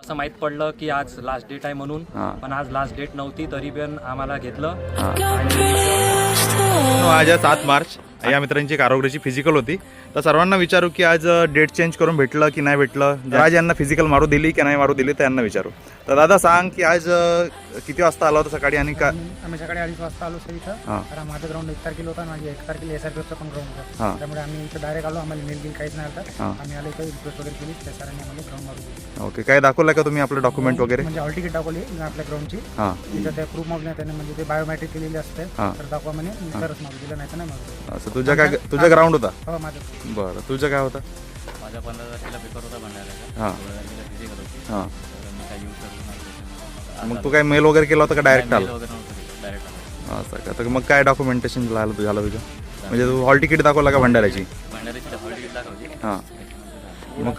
असं माहीत पडलं की आज लास्ट डेट आहे म्हणून, पण आज लास्ट डेट नव्हती तरी पण आम्हाला घेतलं. आज 7 मार्च या मित्रांची कारागिरीची फिजिकल होती. तर सर्वांना विचारू की आज डेट चेंज करून भेटलं की नाही भेटलं, आज यांना फिजिकल मारू दिली की नाही मारू दिली तर यांना विचारू. तर दादा सांग की आज किती वाजता आला होता सकाळी आणि का? आम्ही सकाळी 2:30 वाजता आलो सर इथं. कारण माझं ग्राउंड 1 तारखेला होता, माझी 1 तारखेला SRPFचा पण ग्राउंड होता. त्यामुळे आम्ही इथं डायरेक्ट आलो. आम्हाला मेल बिल काहीच नाही आलं. आम्ही आलो इथं रिक्वेस्ट वगैरे केली, त्या सरांनी आम्हाला ग्राउंड मारू दिली. ओके, काय दाखवलं का तुम्ही आपलं डॉक्युमेंट वगैरे? म्हणजे हॉल तिकीट दाखवली आपल्या ग्राउंडची. तिथं त्या प्रूफ मागल्या त्याने, म्हणजे ते बायोमेट्रिक केलेली असते तर दाखवा म्हणे, तरच मागू दिलं, नाही तर नाही मागू. असं तुझं ग्राउंड होता? हो माझं. बरं, तुझं काय होतं? माझा 15 तारखेला पेपर होता भंडाऱ्याचा. 16 तारखेला फिजिकल होती. हां, तर मी काही यूज करू नका. मग तू काय मेल वगैरे केला होता का डायरेक्ट आला? डायरेक्ट आलो. असं का? तर मग काय डॉक्युमेंटेशन झालं तुझं? म्हणजे तू हॉल तिकीट दाखवला का भंडाऱ्याची? भंडाऱ्याची हॉल तिकीट दाखवली. हां, मग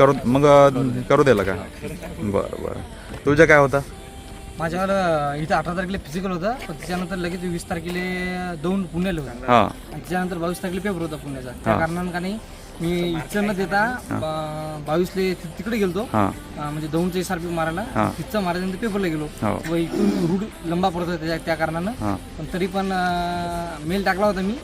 करू दिलं का? बरं बरं, तुझं काय होतं? माझ्यावर इथं 18 तारखेला फिजिकल होतं, पण त्याच्यानंतर लगेच 20 तारखेला दोन पुण्याला होता. हां, आणि त्याच्यानंतर 22 तारखेला पेपर होता पुण्याचा. त्या कारणानं का नाही मी इथं न देता 22ला तिकडे गेलतो. म्हणजे दौंडचं SRP मारायला, तिथं मारायच्यानंतर पेपरला गेलो. व इथून रूट लंबा पडत होता त्या कारणानं. पण तरी पण मेल टाकला होता मी.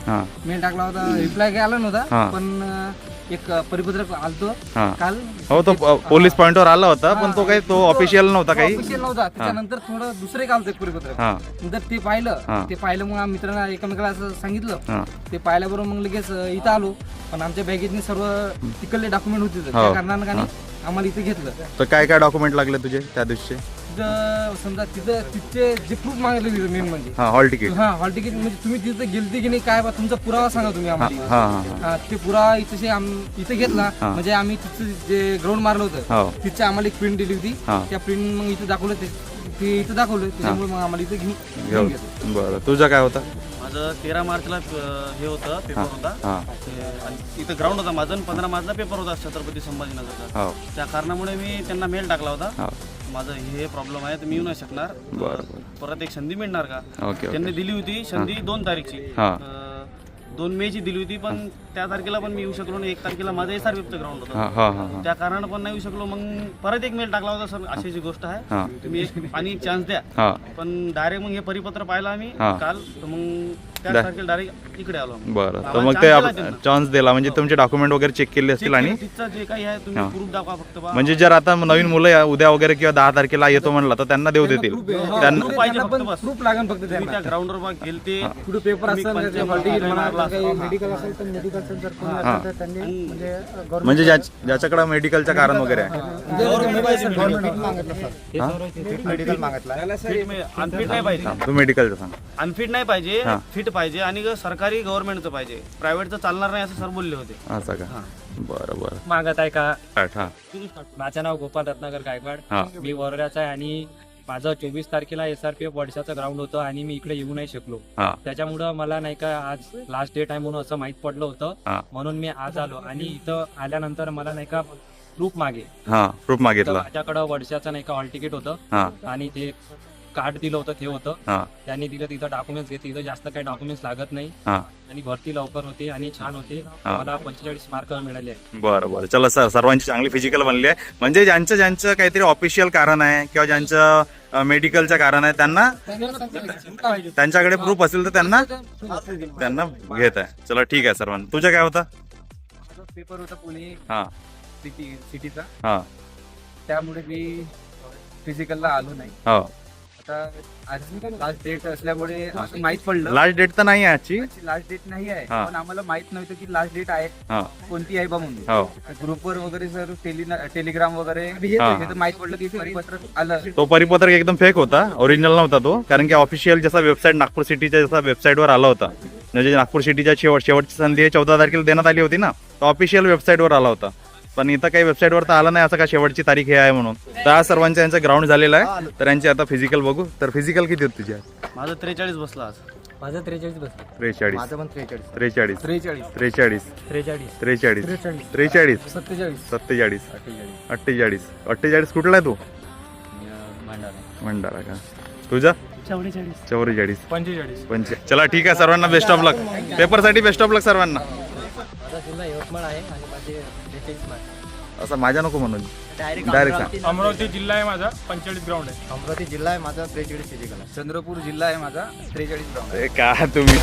मेल टाकला होता, रिप्लाय काय आला नव्हता. पण एक परिपत्रक आलतो काल. हो, तो पोलीस पॉइंटवर आला होता, पण तो काही तो ऑफिशियल नव्हता काही. ऑफिशियल नव्हता. त्याच्यानंतर थोडं दुसरे काल एक परिपत्रक. नंतर ते पाहिलं मग आम्ही मित्रांना एकमेकाला असं सांगितलं. ते पाहिल्याबरोबर मग लगेच इथं आलो. पण आमच्या बॅगेतनी सर्व तिकडले डॉक्युमेंट होते, त्या कारणानं का नाही आम्हाला इथे घेतलं. तर काय काय डॉक्युमेंट लागले तुझे त्या दिवशी? तिथं समजा तिथे जे प्रूफ मागितले तिथं मेन म्हणजे हॉल तिकीट. हॉल तिकीट म्हणजे तुम्ही तिथं गेलते की नाही, काय बा तुमचा पुरावा सांगा तुम्ही आम्हाला. ते पुरावा इथे घेतला म्हणजे आम्ही तिथं जे ग्राउंड मारलं होतं तिथे आम्हाला एक प्रिंट दिली होती. त्या प्रिंट मग इथे दाखवलं, ते इथं दाखवलं, त्याच्यामुळे मग आम्हाला इथे घेऊन घेतलं. बरं, तुझं काय होतं? माझं 13 मार्चला हे होतं, पेपर होता. आणि इथं ग्राउंड होता माझं. 15 मार्चला पेपर होता छत्रपती संभाजीनगरचा. त्या कारणामुळे मी त्यांना मेल टाकला होता, माझं हे प्रॉब्लेम आहे तर मी येऊ नाही शकणार, परत एक संधी मिळणार का? त्यांनी दिली होती संधी 2 तारीखची, 2 मेची दिली होती. पण त्या तारखेला पण मी येऊ शकलो नाही. 1 तारखेला माझं SRPFचं ग्राउंड होतं, त्या कारणानं पण नाही येऊ शकलो. मग परत एक मेल टाकला होता, सर अशी गोष्ट आहे, तुम्ही एक चान्स द्या. पण डायरेक्ट मग हे परिपत्र पाहिलं आम्ही काल, तर मग त्या तारखेला डायरेक्ट इकडे आलो. बरं, तर मग ते चान्स दिला म्हणजे तुमचे डॉक्युमेंट वगैरे चेक केले असतील आणि तिथचं जे काही आहे तुम्ही प्रूफ दाखवा फक्त. म्हणजे जर आता नवीन मुलं उद्या वगैरे किंवा 10 तारखेला येतो म्हणलं तर त्यांना देऊ देतील. त्यांना पाहिजे फक्त, बस प्रूफ लागेल फक्त. त्या ग्राउंडवर गेलते, पुढे पेपर असेल, मेडिकल असेल तर मेडिकल जर कोणी असेल तर त्यांनी म्हणजे ज्याच्याकडे मेडिकलचं कारण वगैरे आहे. मेडिकल मागितलं. अनफिट नाही पाहिजे, तू मेडिकलचं सांग. अनफिट नाही पाहिजे, फिट पाहिजे. आणि सरकारी गव्हर्नमेंटचं पाहिजे, प्रायव्हेटचं चालणार नाही असं सर बोलले होते. असं का? बरं बरं, मागत आहे का? हा, माझं नाव गोपाल रत्नाकर गायकवाड, मी वरोऱ्याचा आहे. आणि माझं 24 तारखेला SRPF वडशाचं ग्राउंड होतं आणि मी इकडे येऊ नाही शकलो. त्याच्यामुळं मला नाही का आज लास्ट डेट आहे म्हणून असं माहित पडलं होतं, म्हणून मी आज आलो. आणि इथं आल्यानंतर मला नाही का प्रूफ प्रूफ मागितलं. माझ्याकडं वडशाचं नाही का हॉल तिकीट होतं आणि ते कार्ड दिलं होतं, ते होतं त्यांनी दिलं. तिथं डॉक्युमेंट्स घेतले, तिथं जास्त काही डॉक्युमेंट्स लागत नाही आणि भरती लवकर होते आणि छान होते. मला 45 मार्क मिळाले. बरं बरं, चला सर, सर्वांची चांगली फिजिकल बनली आहे. म्हणजे ज्यांचं काहीतरी ऑफिशियल कारण आहे किंवा ज्यांचं मेडिकलचं कारण आहे त्यांना त्यांच्याकडे प्रूफ असेल तर त्यांना घेत आहे. चला ठीक आहे सर्वांना. तुझं काय होतं? पेपर होता पुणे सिटीचा, त्यामुळे मी फिजिकलला आलो नाही. आता आज लास्ट डेट असल्यामुळे असं माहित पडलं. लास्ट डेट तर नाही आहे आजची, लास्ट डेट नाही आहे, पण आम्हाला माहित नव्हतं की लास्ट डेट आहे कोणती आहे बा म्हणून. ग्रुपवर वगैरे सर टेलिग्राम वगैरे माहित पडलं की परिपत्रक आलं. तो परिपत्रक एकदम फेक होता, ओरिजिनल नव्हता तो. कारण की ऑफिशियल जसा वेबसाईट नागपूर सिटीच्या जसा वेबसाईटवर आला होता, म्हणजे नागपूर सिटीच्या शेवटची संधी 14 तारखेला देण्यात आली होती ना, तो ऑफिशियल वेबसाईटवर आला होता. पण इथं काही वेबसाईटवर तर आलं नाही असं का शेवटची तारीख हे आहे म्हणून. तर आज सर्वांचं यांचं ग्राउंड झालेलं आहे, तर यांची आता फिजिकल बघू. तर फिजिकल किती होत तुझी? माझं 43 बसला आज. माझं 43 बसलं. 43, माझं पण 43, 43, 43, 43, 43, 43, 43, 43, 47, 47, 48, 48. कुठला आहे तू? भंडारा. का? तुझा? 44, 44, 45, 45. चला ठीक आहे, सर्वांना बेस्ट ऑफ लक. पेपरसाठी बेस्ट ऑफ लक सर्वांना. माझा जिल्हा यवतमाळ आहे आणि माझे 43 मार्क. असं माझ्या नको म्हणून डायरेक्ट सांग. अमरावती जिल्हा आहे माझा 45 ग्राउंड आहे. अमरावती जिल्हा आहे माझा 43 फिजिकल आहे. चंद्रपूर जिल्हा आहे माझा 43 ग्राउंड. का तुम्ही